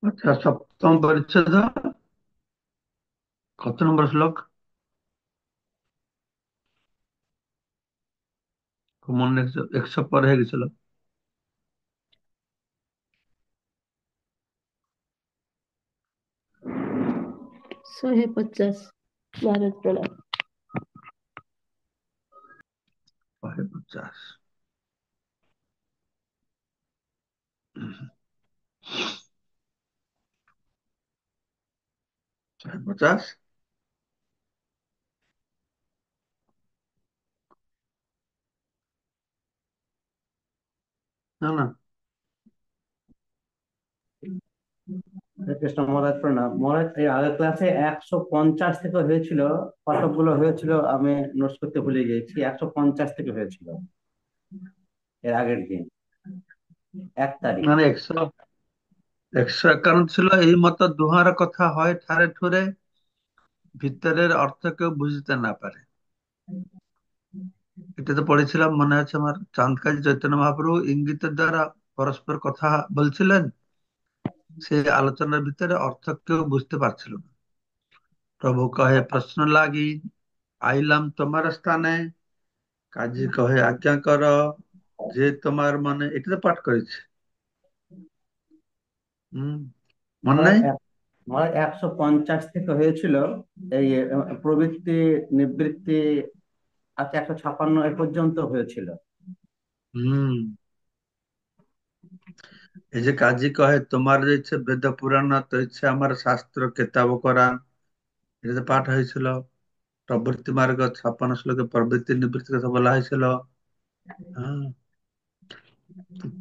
আচ্ছা, সপ্তম পরিচ্ছেদ। কত নম্বর শ্লোক? মনে 100 পরে হয়ে গেছিল। 150। भारत प्रणाम। 150। 150। না না। হরে কৃষ্ণ মহারাজ প্রণাম। মহারাজ এই আগের ক্লাসে 150 থেকে হয়েছিল। কতগুলো হয়েছিল আমি নোটস করতে ভুলে গেছি। 150 থেকে হয়েছিল এর আগের দিন, 1 তারিখ। মানে 151 ছিল। এই মতো দুহার কথা হয় ঠারে ঠুরে, ভিতরের অর্থ কেউ বুঝতে না পারে। এটা তো পড়েছিলাম, মনে আছে আমার। চাঁদকাজি চৈতন্য মহাপ্রভু ইঙ্গিতের দ্বারা পরস্পর কথা বলছিলেন, সেই আলোচনার ভিতরে অর্থ কেউ বুঝতে পারছিল না। প্রভু কহে প্রশ্ন লাগি, আইলাম তোমার স্থানে, কাজী কহে আজ্ঞা কর, যে তোমার মনে। এটা তো পাঠ করেছে। হম। মনে মহারাজ নাই? মহারাজ 150 থেকে হয়েছিল এই প্রবৃত্তি নিবৃত্তি। আচ্ছা, 156 এ পর্যন্ত হয়েছিল। হম। এই যে কাজী কহে তোমার যে ইচ্ছে বেদ পুরাণ, তো ইচ্ছে আমার শাস্ত্র কেতাব কোরআন, এটাতে পাঠ হয়েছিল। প্রবৃত্তি মার্গ 56 শ্লোকে প্রবৃত্তি নিবৃত্তির কথা বলা হয়েছিল। হ্যাঁ,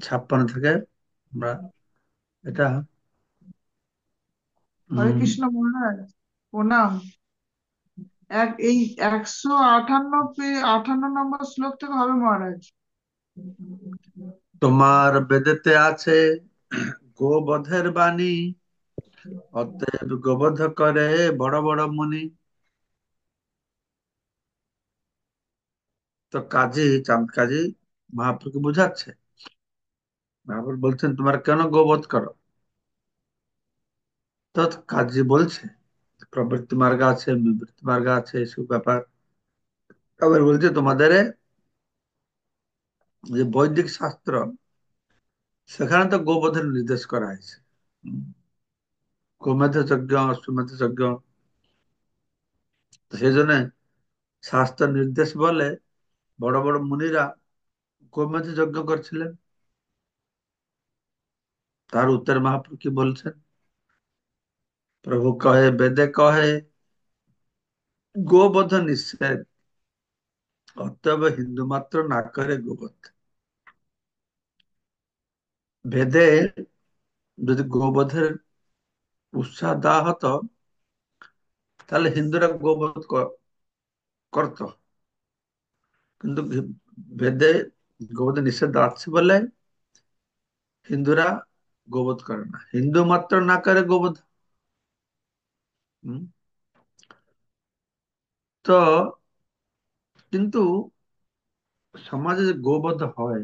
56 থেকে আমরা এটা। হরে উম, কৃষ্ণ মহারাজ প্রণাম। এই 158 নম্বর শ্লোক থেকে হবে মহারাজ। তোমার বেদেতে আছে গোবধের বাণী, অতএব গোবধ করে বড় বড় মুনি। তো কাজী, চাঁদ কাজী মহাপ্রভুকে বুঝাচ্ছে। মহাপ্রভু বলছেন তোমরা কেন গোবধ করো? তো কাজী বলছে প্রবৃত্তি মার্গ আছে, নিবৃত্তি মার্গ আছে, এসব ব্যাপার। আবার বলছে তোমাদের যে বৈদিক শাস্ত্র, সেখানে তো গোবধের নির্দেশ করা হয়েছে। হুম, গোমেধ যজ্ঞ, অশ্বমেধ যজ্ঞ। তো সেই জন্য শাস্ত্র নির্দেশ বলে বড় বড় মুনিরা গোমেধ যজ্ঞ করছিলেন। তার উত্তর মহাপ্রভু কি বলছেন? প্রভু কহে বেদে কহে গোবধ নিষেধ, অতএব হিন্দু মাত্র না করে গোবধ। বেদে যদি গোবধের উৎসাহ দেওয়া হতো, তাহলে হিন্দুরা গোবধ করতো। কিন্তু বেদে গোবধ নিষেধ আছে বলে হিন্দুরা গোবধ করে না। হিন্দু মাত্র না করে গোবধ। হুম। তো কিন্তু সমাজে যে গোবধ হয়,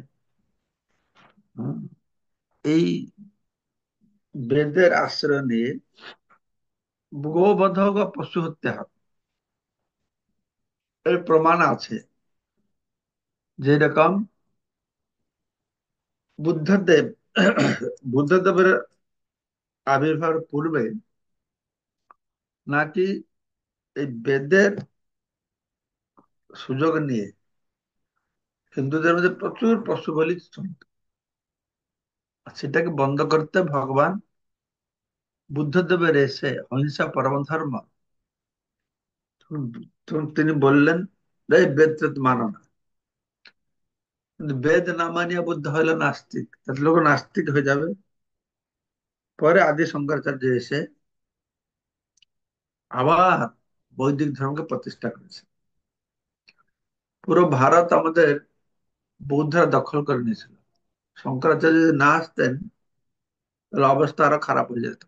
হুম, এই বেদের আশ্রয় নিয়ে গোবধ হোক বা পশু হত্যা হোক, এর প্রমাণ আছে। যেরকম বুদ্ধদেব, বুদ্ধদেবের আবির্ভাবের পূর্বে নাকি এই বেদের সুযোগ নিয়ে হিন্দুদের মধ্যে প্রচুর পশু বলি চলত। আর সেটাকে বন্ধ করতে ভগবান বুদ্ধদেবের এসে অহিংসা পরম ধর্ম, তখন তিনি বললেন, এই বেদ টেদ মানো না। কিন্তু বেদ না মানিয়া বুদ্ধ হইল নাস্তিক, তাহলে লোক নাস্তিক হয়ে যাবে। পরে আদি শঙ্করাচার্য এসে আবার বৈদিক ধর্মকে প্রতিষ্ঠা করেছে। পুরো ভারত আমাদের বৌদ্ধরা দখল করে নিয়েছিল। শঙ্করাচার্য যদি না আসতেন, তাহলে অবস্থা আরো খারাপ হয়ে যেত।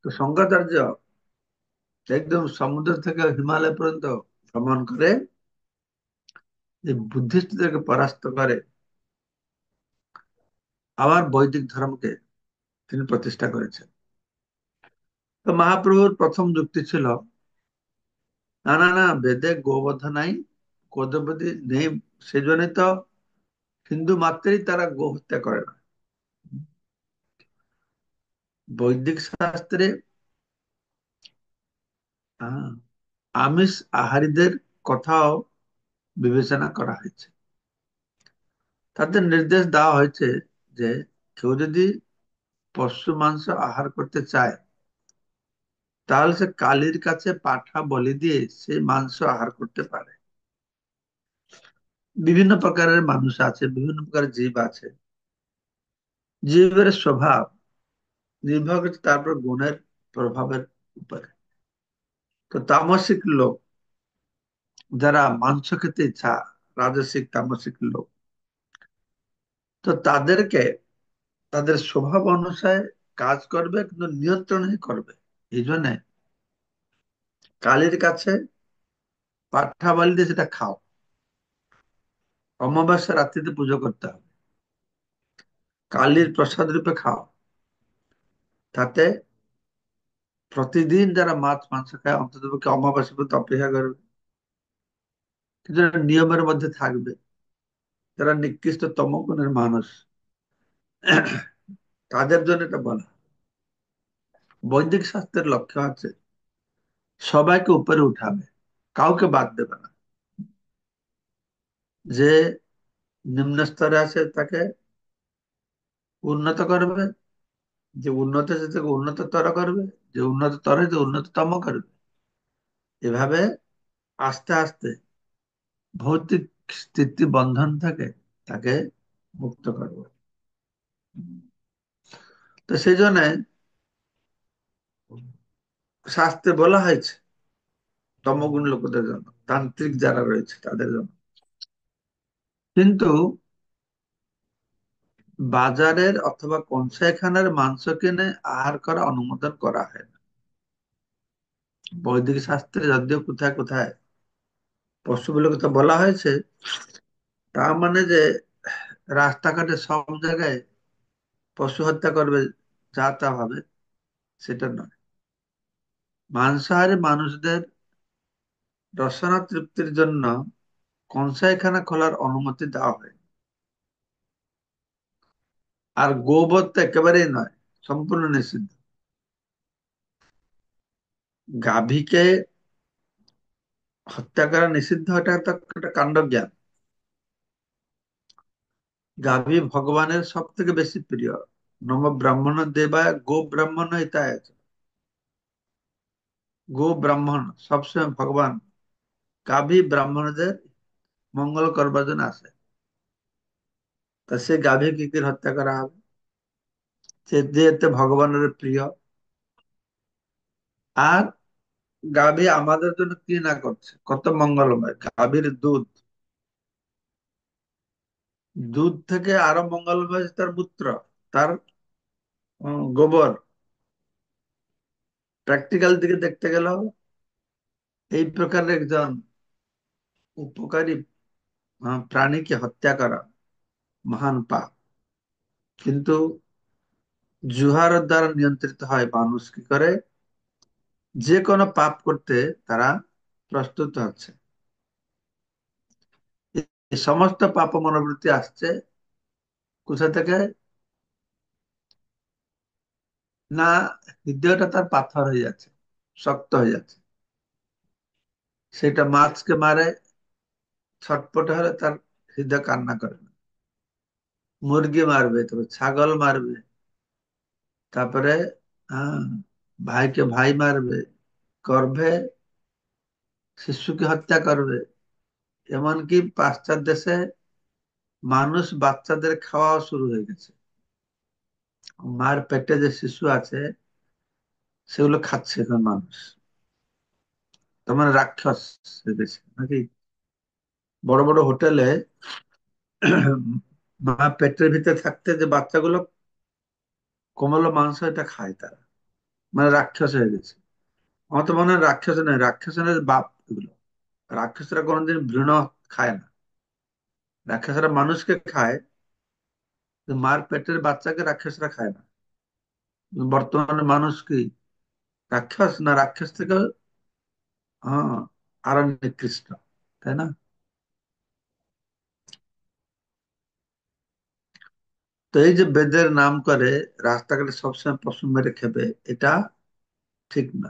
তো শঙ্করাচার্য একদম সমুদ্র থেকে হিমালয় পর্যন্ত ভ্রমণ করে যে বুদ্ধিস্টদেরকে পরাস্ত করে আবার বৈদিক ধর্মকে তিনি প্রতিষ্ঠা করেছেন। তো মহাপ্রভুর প্রথম যুক্তি ছিল, না না না, বেদে গোবধ নাই, গোবধী নেই, সেজন্যই তো হিন্দু মাত্রেই তারা গো হত্যা করে না। বৈদিক শাস্ত্রে আহ, আমিষ আহারীদের কথাও বিবেচনা করা হয়েছে। তাদের নির্দেশ দেওয়া হয়েছে যে কেউ যদি পশু মাংস আহার করতে চায়, তাহলে সে কালীর কাছে পাঠা বলি দিয়ে সেই মাংস আহার করতে পারে। বিভিন্ন প্রকারের মানুষ আছে, বিভিন্ন প্রকারের জীব আছে, জীবের স্বভাব নির্ভর করছে তারপর গুণের প্রভাবের উপরে। তো তামসিক লোক যারা মাংস খেতে ইচ্ছা, রাজসিক তামসিক লোক, তো তাদেরকে তাদের স্বভাব অনুসারে কাজ করবে, কিন্তু নিয়ন্ত্রণই করবে। এই জন্য কালীর কাছে পাঠা বলি দিয়ে সেটা খাও, অমাবস্যা রাত্রিতে পুজো করতে হবে, কালীর প্রসাদ রূপে খাও। তাতে প্রতিদিন যারা মাছ মাংস খায় অন্তত পক্ষে অমাবস্যা পর্যন্ত অপেক্ষা করবে, কিন্তু এটা নিয়মের মধ্যে থাকবে। যারা নিকৃষ্ট তমগুণের মানুষ, তাদের জন্য এটা বলা। বৈদিক শাস্ত্রের লক্ষ্য আছে সবাইকে উপরে উঠাবে, কাউকে বাদ দেবে না। যে নিম্ন স্তরে আছে তাকে উন্নত করবে, যে উন্নত আছে তাকে উন্নততর করবে, যে উন্নততর যে উন্নততম করবে। এভাবে আস্তে আস্তে ভৌতিক স্থিতি বন্ধন থেকে তাকে মুক্ত করবে। তো সেই জন্য শাস্ত্রে বলা হয়েছে তমগুণ লোকদের জন্য, তান্ত্রিক যারা রয়েছে তাদের জন্য। কিন্তু বাজারের অথবা কনসাইখানার মাংস কিনে আহার করা অনুমোদন করা হয় না। বৈদিক শাস্ত্রে যদিও কোথায় কোথায় পশুগুলোকে তো বলা হয়েছে, তার মানে যে রাস্তাঘাটে সব জায়গায় পশু হত্যা করবে যা তা ভাবে, সেটা নয়। মাংসাহারী মানুষদের রসনা তৃপ্তির জন্য কনসাইখানা খোলার অনুমতি দেওয়া হয়। আর গোবধ তো একেবারেই নয়, সম্পূর্ণ নিষিদ্ধ। গাভীকে হত্যা করা নিষিদ্ধ, এটা তো একটা কাণ্ডজ্ঞান। গাভী ভগবানের সব থেকে বেশি প্রিয়। নম ব্রাহ্মণ দেবায় গো ব্রাহ্মণ হিতায়। গো ব্রাহ্মণ সবসময় ভগবান গাভী ব্রাহ্মণদের মঙ্গল করবার জন্য আসে। তা সে গাভী কি করে হত্যা করা হবে? সে যেহেতু ভগবানের প্রিয়। আর গাভী আমাদের জন্য কি না করছে, কত মঙ্গলময়। গাভীর দুধ, দুধ থেকে আরো মঙ্গলময় তার মূত্র, তার গোবর। প্র্যাকটিক্যাল দিকে দেখতে গেলেও এই প্রকারের একজন উপকারী প্রাণীকে হত্যা করা মহান পাপ। কিন্তু জুহারের দ্বারা নিয়ন্ত্রিত হয় মানুষ কি করে, যে কোনো পাপ করতে তারা প্রস্তুত হচ্ছে। এই সমস্ত পাপ মনোবৃত্তি আসছে কোথা থেকে? না, হৃদয়টা তার পাথর হয়ে যাচ্ছে, শক্ত হয়ে যাচ্ছে। সেটা মাছকে মারে, ছটপটে হলে তার হৃদয় কান্না করে না। মুরগি মারবে, তারপর ছাগল মারবে, তারপরে হ্যাঁ, ভাইকে ভাই মারবে, গর্ভে শিশুকে হত্যা করবে। এমনকি পাশ্চাত্য দেশে মানুষ বাচ্চাদের খাওয়া শুরু হয়ে গেছে। মার পেটে যে শিশু আছে সেগুলো খাচ্ছে এখন মানুষ। তার মানে রাক্ষস হয়ে গেছে নাকি? বড় বড় হোটেলে মা পেটের ভিতরে থাকতে যে বাচ্চাগুলো কোমল মাংস এটা খায় তারা, মানে রাক্ষস হয়ে গেছে। আমার তো মনে হয় রাক্ষস নয়, রাক্ষসের বাপ এগুলো। রাক্ষসরা কোনোদিন ভ্রূণ খায় না, রাক্ষসরা মানুষকে খায়, কিন্তু মার পেটের বাচ্চাকে রাক্ষসরা খায় না। বর্তমানে মানুষ কি রাক্ষস না, রাক্ষস থেকে হ্যাঁ আরো নিকৃষ্ট, তাই না? তো এই যে বেদের নাম করে রাস্তাঘাটে সবসময় পশু মেরে খেবে, এটা ঠিক না।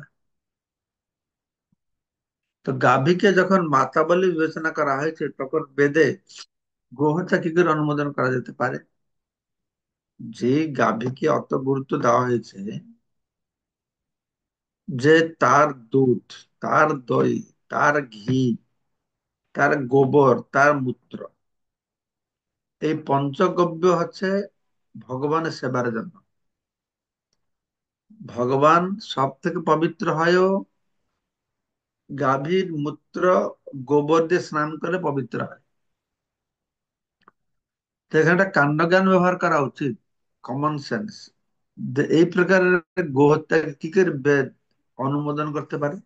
তো গাভীকে যখন মাতা বলে বিবেচনা করা হয়েছে, তখন বেদে গোহত্যা কি করে অনুমোদন করা যেতে পারে? যে গাভীকে অত গুরুত্ব দেওয়া হয়েছে যে তার দুধ, তার দই, তার ঘি, তার গোবর, তার মূত্র, এই পঞ্চগব্য হচ্ছে ভগবানের সেবার জন্য। ভগবান সব থেকে পবিত্র হয়েও গাভীর মূত্র, গোবর দিয়ে স্নান করে পবিত্র হয়। তো এখানে একটা কাণ্ডজ্ঞান ব্যবহার করা উচিত, কমন সেন্স। এই প্রকারের গোহত্যাকে কি করে বেদ অনুমোদন করতে পারে?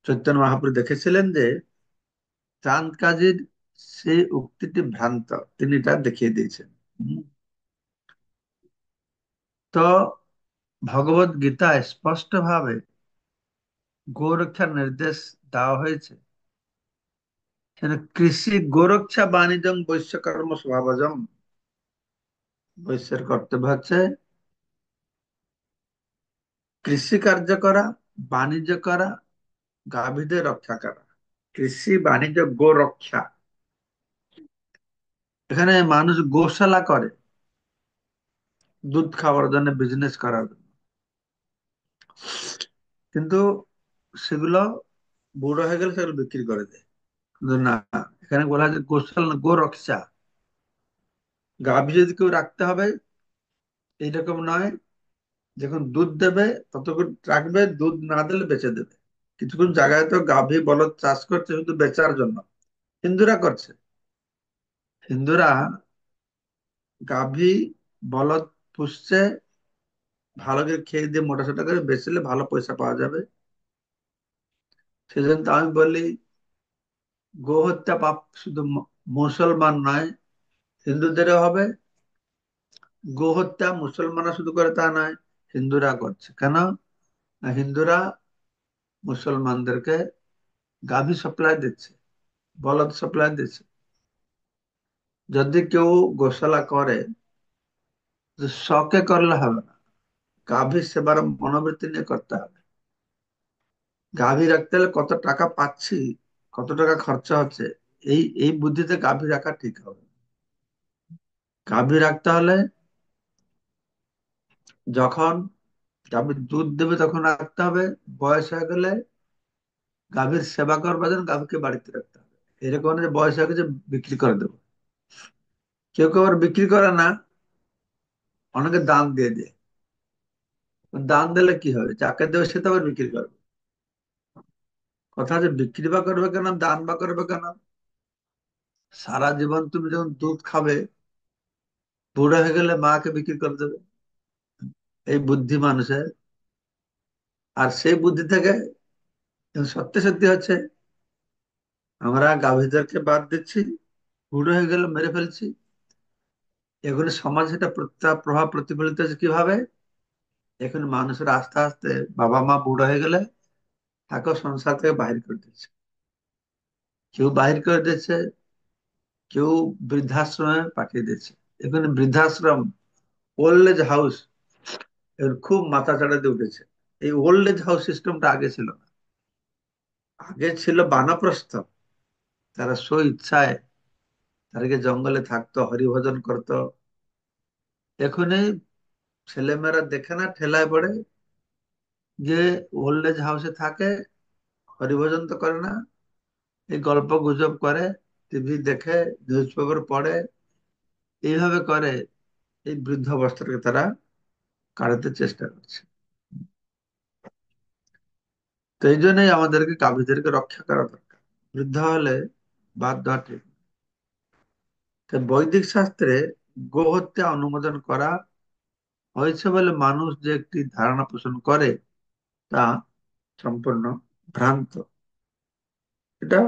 চৈতন্য মহাপ্রভু দেখেছিলেন যে চাঁদ কাজীর সেই উক্তিটি ভ্রান্ত, তিনি তা দেখিয়ে দিয়েছেন। হুম। তো ভগবত গীতায় স্পষ্ট ভাবে গোরক্ষার নির্দেশ দেওয়া হয়েছে। কৃষি গোরক্ষা বাণিজ্য বৈশ্যকর্ম স্বভাবজম, বৈশ্যের কর্তব্য হচ্ছে কৃষি কার্য করা, বাণিজ্য করা, গাভীদের রক্ষা করা। কৃষি বাণিজ্য গোরক্ষা, এখানে মানুষ গোশালা করে দুধ খাওয়ার জন্য, বিজনেস করার জন্য, কিন্তু সেগুলো বুড়ো হয়ে গেলে সেগুলো বিক্রি করে দেয়। কিন্তু না, এখানে বলা হয় যে গোশালা না, গোরক্ষা। গাভী যদি কেউ রাখতে হবে এইরকম নয়, যখন দুধ দেবে ততক্ষণ রাখবে, দুধ না দিলে বেচে দেবে। কিছুক্ষণ জায়গায় তো গাভী বলদ চাষ করছে শুধু বেচার জন্য, হিন্দুরা করছে। হিন্দুরা গাভী বলদ পুষছে, ভালো করে খেয়ে দিয়ে মোটা সোটা করে বেচলে ভালো পয়সা পাওয়া যাবে। সেজন্য তো আমি বলি গোহত্যা পাপ শুধু মুসলমান নয়, হিন্দুদেরও হবে। গোহত্যা মুসলমানরা শুধু করে তা নয়, হিন্দুরা করছে। কেন না, হিন্দুরা মুসলমানদেরকে গাভী সাপ্লাই দিচ্ছে, বলদ সাপ্লাই দিচ্ছে। যদি কেউ গোশালা করে, যে শখে করলে হবে না, গাভীর সেবার মনোবৃত্তি নিয়ে করতে হবে। গাভী রাখতে হলে কত টাকা পাচ্ছি, কত টাকা খরচা হচ্ছে, এই এই বুদ্ধিতে গাভী রাখা ঠিক হবে। গাভী রাখতে হলে যখন গাভী দুধ দেবে তখন রাখতে হবে, বয়স হয়ে গেলে গাভীর সেবা করবার জন্য গাভীকে বাড়িতে রাখতে হবে। এরকম না যে বয়স হয়ে গেছে বিক্রি করে দেবো। কেউ কেউ আবার বিক্রি করে না, অনেকে দান দিয়ে দেয়। দান দিলে কি হবে, যাকে দেবে সে তো আবার বিক্রি করবে। কথা যে বিক্রি বা করবে কেন, দান বা করবে কেন? সারা জীবন তুমি যখন দুধ খাবে, বুড়ো হয়ে গেলে মাকে বিক্রি করে দেবে, এই বুদ্ধি মানুষের। আর সেই বুদ্ধি থেকে সত্যি সত্যি হচ্ছে আমরা গাভীদেরকে বাদ দিচ্ছি, বুড়ো হয়ে গেলে মেরে ফেলছি। এগুলো সমাজ এটা প্রভাব প্রতিফলিত হচ্ছে কিভাবে? এখন মানুষের আস্তে আস্তে বাবা মা বুড়ো হয়ে গেলে তাকেও সংসার থেকে বাহির করে দিচ্ছে। কেউ বাহির করে দিচ্ছে, কেউ বৃদ্ধাশ্রমে পাঠিয়ে দিচ্ছে। এখানে বৃদ্ধাশ্রম, ওল্ড এজ হাউস, এর খুব মাথা চাড়াতে উঠেছে। এই ওল্ড এজ হাউস সিস্টেমটা আগে ছিল না। আগে ছিল বানপ্রস্থ, তারা স্ব ইচ্ছায় তাদেরকে জঙ্গলে থাকতো, হরিভজন করতো। এখন এই ছেলেমেয়েরা দেখে না, ঠেলায় পড়ে যে ওল্ড এজ হাউসে থাকে, হরিভজন তো করে না, এই গল্প গুজব করে, টিভি দেখে, নিউজ পেপার পড়ে, এইভাবে করে এই বৃদ্ধ অবস্থাটাকে তারা কাটাতে চেষ্টা করছে। তো এই জন্যই আমাদেরকে গাভীদেরকে রক্ষা করা দরকার। বৃদ্ধ হলে বাদ দেওয়া ঠিক না। তো বৈদিক শাস্ত্রে গোহত্যা অনুমোদন করা হয়েছে বলে মানুষ যে একটি ধারণা পোষণ করে, তা সম্পূর্ণ ভ্রান্ত। এটা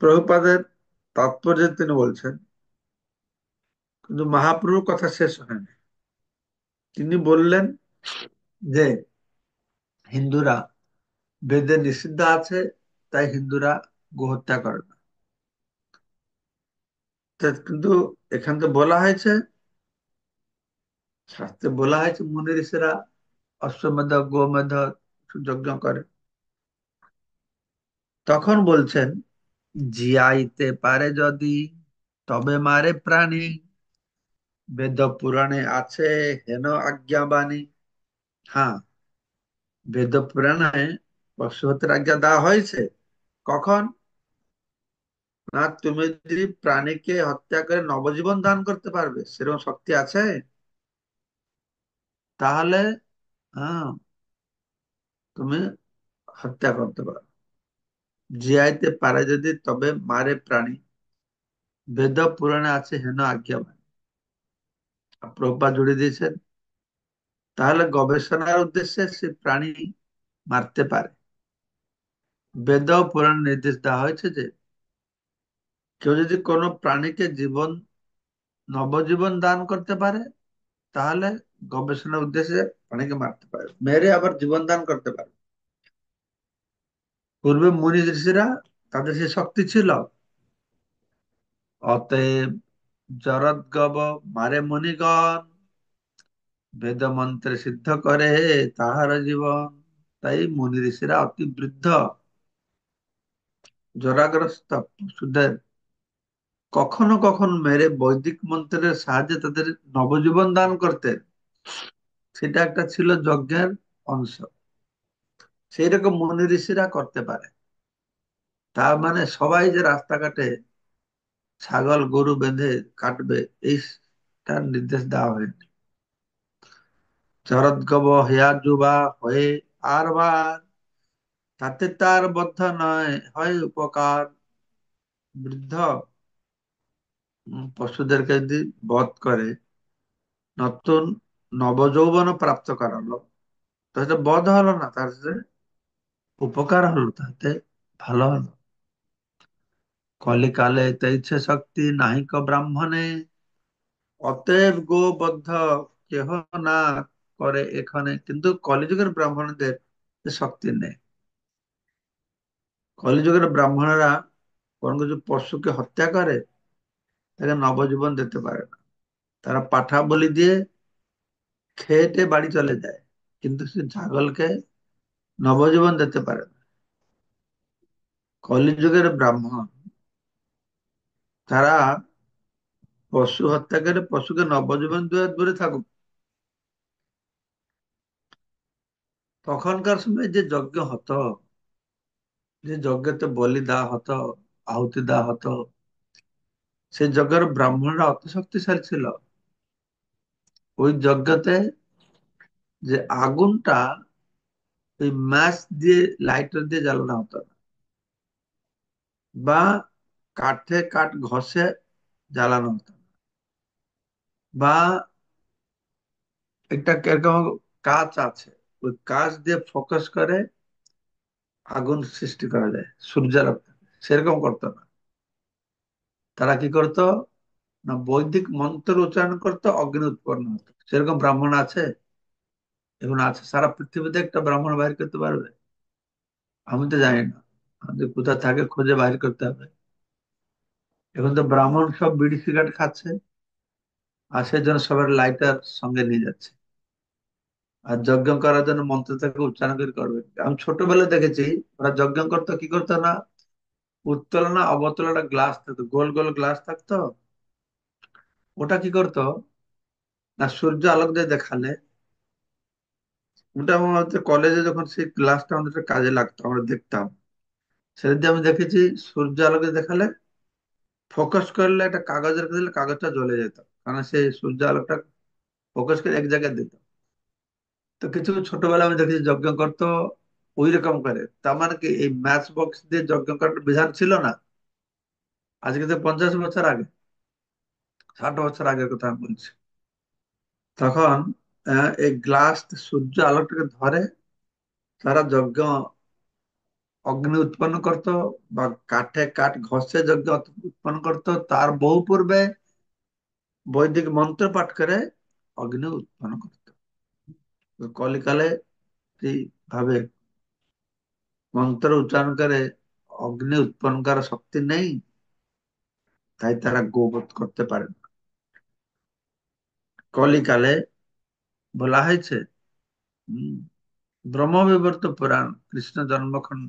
প্রভুপাদের তাৎপর্য তিনি বলছেন, কিন্তু মহাপ্রভুর কথা শেষ হয়নি। তিনি বললেন যে হিন্দুরা বেদে নিষিদ্ধ আছে, তাই হিন্দুরা গোহত্যা করে না। কিন্তু এখান তো বলা হয়েছে, শাস্ত্রে বলা হয়েছে মুনি ঋষিরা অশ্বমেধ গোমেধ যজ্ঞ করে। তখন বলছেন, জিয়াইতে পারে যদি তবে মারে প্রাণী, বেদ পুরাণে আছে হেন আজ্ঞাবাণী। হ্যাঁ, বেদ পুরাণে পশু হত্যার আজ্ঞা দেওয়া হয়েছে। কখন? না, তুমি যদি প্রাণীকে হত্যা করে নবজীবন দান করতে পারবে, সেরকম শক্তি আছে, তাহলে হ্যাঁ, তুমি হত্যা করতে পারো। জিয়াইতে পারে যদি তবে মারে প্রাণী, বেদ পুরাণে আছে হেন আজ্ঞাবাণী। প্রভুপাদ জুড়ে দিয়েছেন, তাহলে গবেষণার উদ্দেশ্যে সে প্রাণী মারতে পারে। বেদ ও পুরাণ নির্দেশ দেওয়া হয়েছে যে কেউ যদি কোনো প্রাণীকে নবজীবন দান করতে পারে, তাহলে গবেষণার উদ্দেশ্যে প্রাণীকে মারতে পারে, মেরে আবার জীবন দান করতে পারে। পূর্বে মুনি ঋষিরা, তাদের সে শক্তি ছিল। অতএব জরৎগব মারে মুনিগণ, বেদ মন্ত্রে সিদ্ধ করে তাহার জীবন। তাই মুনি ঋষিরা অতি বৃদ্ধ জরাগ্রস্ত পশুদের কখনো কখনো মেরে বৈদিক মন্ত্রের সাহায্যে তাদের নবজীবন দান করতেন। সেটা একটা ছিল যজ্ঞের অংশ। সেই রকম মুনি ঋষিরা করতে পারে। তার মানে সবাই যে রাস্তাঘাটে ছাগল গরু বেঁধে কাটবে, এইটার নির্দেশ দেওয়া হয়নি। চরৎগব হেয়া যুবা হয়ে আর বার, তাতে তার বদ্ধ নয় হয় উপকার। বৃদ্ধ পশুদেরকে যদি বধ করে নতুন নবযৌবন প্রাপ্ত করালো, তাহলে বধ হলো না, তার যে উপকার হলো, তাতে ভালো হলো। কলিকালে তৈছে শক্তি নাহিক ব্রাহ্মণে, অতএব গোবদ্ধ কেহ না করে এখানে। কিন্তু কলিযুগের ব্রাহ্মণদের যে শক্তি নেই। কলিযুগের ব্রাহ্মণরা কোন কিছু পশুকে হত্যা করে, তাকে নবজীবন দিতে পারে না। তারা পাঠা বলি দিয়ে খেটে বাড়ি চলে যায়, কিন্তু সে ছাগলকে নবজীবন দিতে পারে না। কলিযুগের ব্রাহ্মণ তারা পশু হত্যা করে পশুকে নবজীবন দেওয়া দূরে থাকুক, তখনকার সময় যে যজ্ঞ হতো, যে যজ্ঞতে বলি দেওয়া হতো, আহুতি দেওয়া হতো, সেই যজ্ঞের ব্রাহ্মণরা অত শক্তিশালী ছিল। ওই যজ্ঞতে যে আগুনটা ওই ম্যাচ দিয়ে, লাইটার দিয়ে জ্বালানো হতো না, বা কাঠে কাঠ ঘষে জ্বালানো হতো না, বা একটা কিরকম কাঁচ আছে, ওই কাঁচ দিয়ে ফোকাস করে আগুন সৃষ্টি করা যায় সূর্যালোক থেকে। সেরকম করতো না। তারা কি করতো না, বৈদিক মন্ত্র উচ্চারণ করতো, অগ্নি উৎপন্ন হতো। সেরকম ব্রাহ্মণ আছে? এখন আছে? সারা পৃথিবীতে একটা ব্রাহ্মণ বাইর করতে পারবে? আমি তো জানি না। আমাদের কোথা থাকে খুঁজে বাইর করতে হবে। এখন তো ব্রাহ্মণ সব বিড়ি সিগারেট খাচ্ছে, আর সেই জন্য সবার লাইটার সঙ্গে নিয়ে যাচ্ছে, আর যজ্ঞ করার জন্য মন্ত্র থেকে উচ্চারণ করে করবে। আমি ছোটবেলায় দেখেছি, ওরা যজ্ঞ করতো কি করতো না, উত্তোলনা অবতোলনা গ্লাস থাকতো, গোল গোল গ্লাস থাকতো। ওটা কি করতো না, সূর্য আলোক দিয়ে দেখালে, ওটা আমাদের কলেজে যখন সেই গ্লাসটা আমাদের কাজে লাগতো, আমরা দেখতাম। সেদিন আমি দেখেছি, সূর্য আলোকে দেখালে ফোকাস করলে, একটা কাগজের কাছে দিলে কাগজটা জ্বলে যেত, কারণ সেই সূর্য আলোকটা ফোকাস করে এক জায়গায় দিত। তো কিছু ছোটবেলা আমি দেখেছি যজ্ঞ করতো ওই রকম করে। তার মানে কি এই ম্যাচ বক্স দিয়ে যজ্ঞ করার বিধান ছিল না। আজকে তো 50 বছর আগে, 60 বছর আগের কথা আমি বলছি। তখন এই গ্লাস সূর্য আলোকটাকে ধরে তারা যজ্ঞ অগ্নি উৎপন্ন করত, বা কাঠে কাঠ ঘষে যজ্ঞ উৎপন্ন করত। তার বহু পূর্বে বৈদিক মন্ত্র পাঠ করে অগ্নি উৎপন্ন করত। কলিকালে ভাবে মন্ত্র উচ্চারণ করে অগ্নি উৎপন্ন করার শক্তি নেই, তাই তারা গোবধ করতে পারে না। কলিকালে বলা হয়েছে, ব্রহ্মবিবর্ত পুরাণ কৃষ্ণ জন্মখণ্ড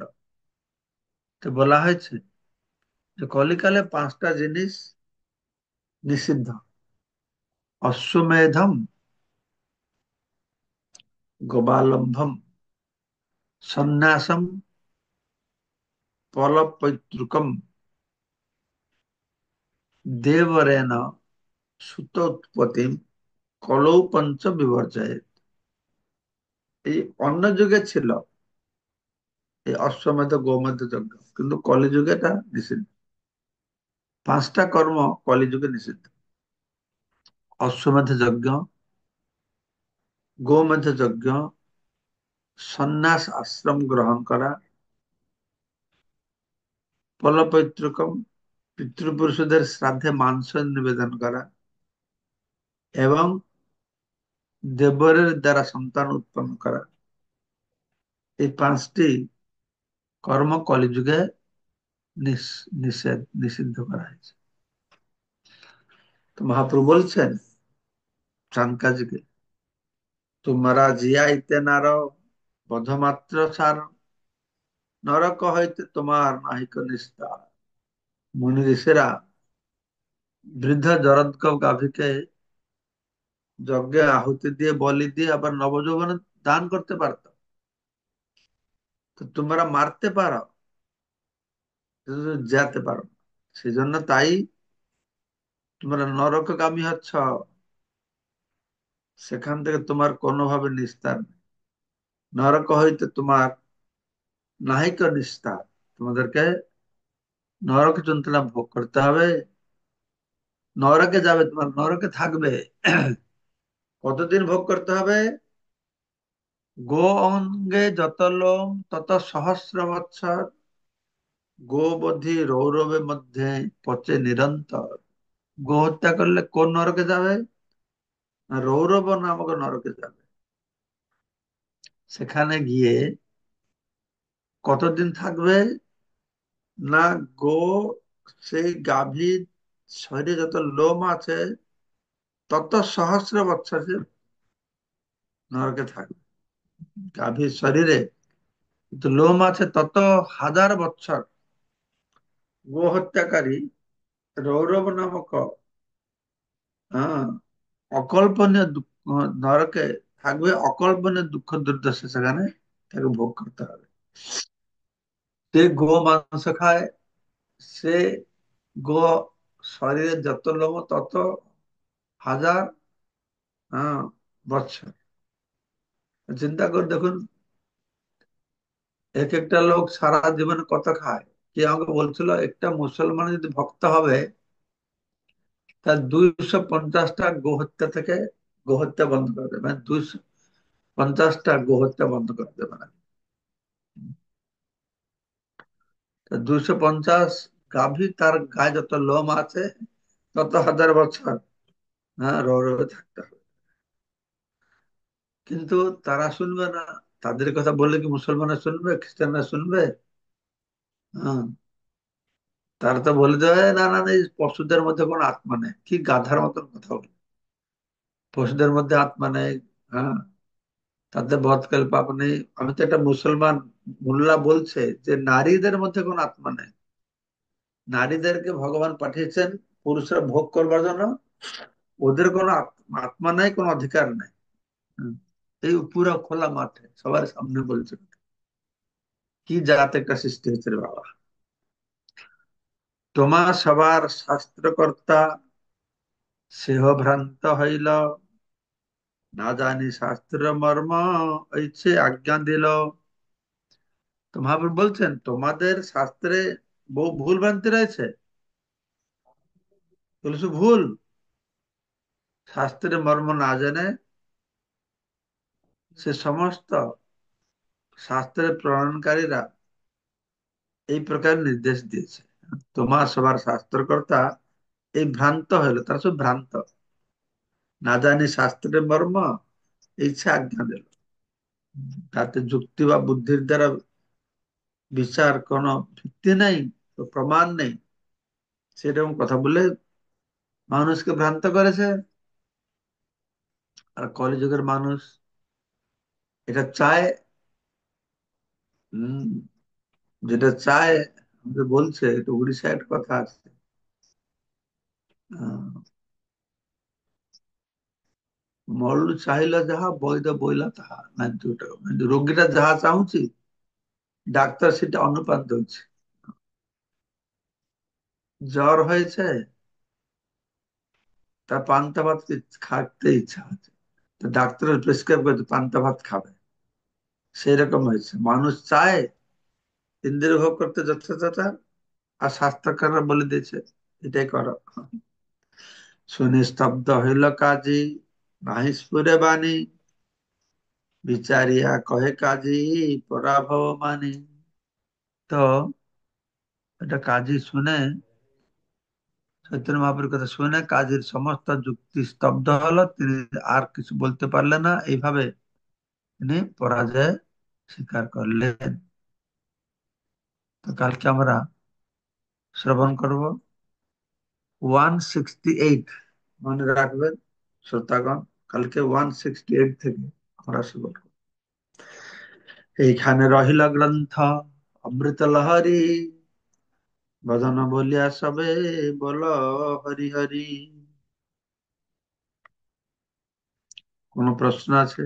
বলা হয়েছে যে কলিকালে 5টা জিনিস নিষিদ্ধ: অশ্বমেধম, গোবালম্ভম, সন্ন্যাসম, পলপৈতৃকম, দেবরেণ সুতোৎপত্তিম, কলৌ পঞ্চ বিবর্জয়েত। এই অন্য যুগে ছিল এই অশ্বমেধ গোমেধ যজ্ঞ, কিন্তু কলিযুগে এটা নিষিদ্ধ। 5টা কর্ম কলিযুগে নিষিদ্ধ: অশ্বমেধ যজ্ঞ, গোমেধ যজ্ঞ, সন্ন্যাস আশ্রম গ্রহণ করা, পলপৈতৃকম পিতৃপুরুষদের শ্রাদ্ধে মাংস নিবেদন করা, এবং দেবরের দ্বারা সন্তান উৎপন্ন করা। এই 5টি কর্ম কলিযুগে নিষিদ্ধ করা হয়েছে। তো মহাপ্রভু বলছেন চানকাজীকে, তোমরা জিয়াইতে নার বধমাত্র সার, নরক হইতে তোমার নাহিক নিস্তার। মুনি ঋষিরা বৃদ্ধ জরৎক গাভীকে যজ্ঞে আহুতি দিয়ে, বলি দিয়ে আবার নবযৌবনে দান করতে পারত। তো তোমরা মারতে পারো, কিন্তু যেতে পারো না। সেজন্য তাই তোমরা নরকগামী হচ্ছ, সেখান থেকে তোমার কোনোভাবে নিস্তার নেই। নরক হইতে তোমার নাহিক নিস্তার, তোমাদেরকে নরক যন্ত্রণা ভোগ করতে হবে, নরকে যাবে, তোমার নরকে থাকবে। কতদিন ভোগ করতে হবে? গো অঙ্গে যত লোম তত সহস্র বৎসর, গোবধি রৌরবে মধ্যে পচে নিরন্তর। গো হত্যা করলে কোন নরকে যাবে? না, রৌরব নামক নরকে যাবে। সেখানে গিয়ে কতদিন থাকবে? না, গো সেই গাভীর শরীরে যত লোম আছে তত সহস্র বৎসর সে নরকে থাকবে। গাভীর শরীরে যত লোম আছে তত হাজার বৎসর গো হত্যাকারী রৌরব নামক অকল্পনীয় নরকে থাকবে। অকল্পনীয় দুঃখ দুর্দশা সেখানে তাকে ভোগ করতে হবে। সে গো মাংস খায়, সে গো শরীরে যত লোম তত হাজার বৎসর। চিন্তা করে দেখুন, এক একটা লোক সারা জীবনে কত খায়। কে আমাকে বলছিল, একটা মুসলমান যদি ভক্ত হবে তার 250টা গোহত্যা থেকে গোহত্যা বন্ধ করে দেবে, মানে 250টা গোহত্যা বন্ধ করে দেবে না। 250 গাভী, তার গায়ে যত লোম আছে তত হাজার বছর রৌরবে থাকতে হবে। কিন্তু তারা শুনবে না। তাদের কথা বললে কি মুসলমানরা শুনবে, খ্রিস্টানরা শুনবে? হ্যাঁ, তারা তো বলে দেবে, না না না, এই পশুদের মধ্যে কোনো আত্মা নেই। কি গাধার মতন কথা বলে, পশুদের মধ্যে আত্মা নেই, হ্যাঁ, তাদের বধকাল পাপ নেই। আমি তো একটা মুসলমান মোল্লা বলছে যে নারীদের মধ্যে কোনো আত্মা নেই। নারীদেরকে ভগবান পাঠিয়েছেন পুরুষরা ভোগ করবার জন্য, ওদের কোনো আত্মা নাই, কোনো অধিকার নাই। হুম। এই পুরো খোলা মাঠে সবার সামনে বলছে, কি জাত একটা সৃষ্টি হয়েছে রে বাবা। তোমার সবার শাস্ত্রকর্তা সেহ ভ্রান্ত হইল, না জানি শাস্ত্র মর্ম ইচ্ছে আজ্ঞা দিল। তো মহাপ্রভু বলছেন, তোমাদের শাস্ত্রে বহু ভুল ভ্রান্তি রয়েছে। বলছে ভুল, শাস্ত্রের মর্ম না জেনে সে সমস্ত শাস্ত্রের প্রণয়নকারীরা এই প্রকার নির্দেশ দিয়েছে। তোমার সবার শাস্ত্রকর্তা এই ভ্রান্ত হইল, তারা সব ভ্রান্ত, না জানি শাস্ত্রের মর্ম ইচ্ছা আজ্ঞা দিল। তাতে যুক্তি বা বুদ্ধির দ্বারা বিচার কোনো ভিত্তি নেই, তো প্রমাণ নেই, সেরকম কথা বলে মানুষকে ভ্রান্ত করেছে। আর কলিযুগের মানুষ এটা চায়, হম, যেটা চায় আমাদের বলছে। এটা উড়িষ্যায় একটা কথা আছে, ମଳୁ ଚାହିଁଲା ଯାହା ବୈଦ ବୋଇଲା ତାହା। ରୋଗୀଟା ଯାହା ଚାହୁଁଛି ডাক্তার সেটা অনুপাত দিচ্ছে। জ্বর হয়েছে, তার পান্তা ভাত খাইতে ইচ্ছা হচ্ছে, তো ডাক্তারের প্রেসক্রাইব করতে পান্তা ভাত খাবে। সেই রকম হয়েছে, মানুষ চায় ইন্দ্রিয় ভোগ করতে যথাযথ, আর স্বাস্থ্যকর বলে দিয়েছে এটাই করো। শুনে স্তব্ধ হইল কাজী, নাহি স্ফুরে বাণী, বিচারিয়া কহে কাজী পরাভব মানি। তো এটা কাজী শুনে, চৈতন্য মহাপ্রভুর কথা শুনে কাজীর সমস্ত যুক্তি স্তব্ধ হলো, তিনি আর কিছু বলতে পারলেন না। এইভাবে তিনি পরাজয় স্বীকার করলেন। তো কালকে আমরা শ্রবণ করব 168। মনে রাখবেন শ্রোতাগণ, কালকে 168 থেকে আমরা শ্রবণ করব। এইখানে রহিল গ্রন্থ অমৃত লহরী, ভজন বলিয়া সবে বল হরি হরি। কোন প্রশ্ন আছে?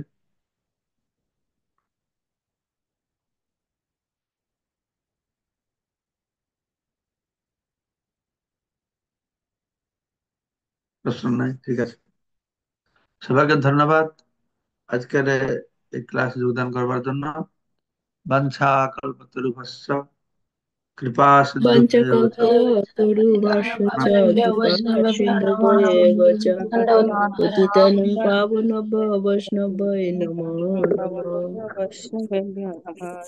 প্রশ্ন নাই, ঠিক আছে। সবাইকে ধন্যবাদ আজকের এই ক্লাসে যোগদান করবার জন্য। বাঞ্ছা কল্পতরুভ্যশ্চ কৃপা সিন্ধুভ্যেব চ पंचकल्पतरुभ्यश्च कृपा सिन्धुभ्येव च पतितानं पावनभ्यो वैष्णवाय नमो नमः। वैष्णवेभ्यो नमः।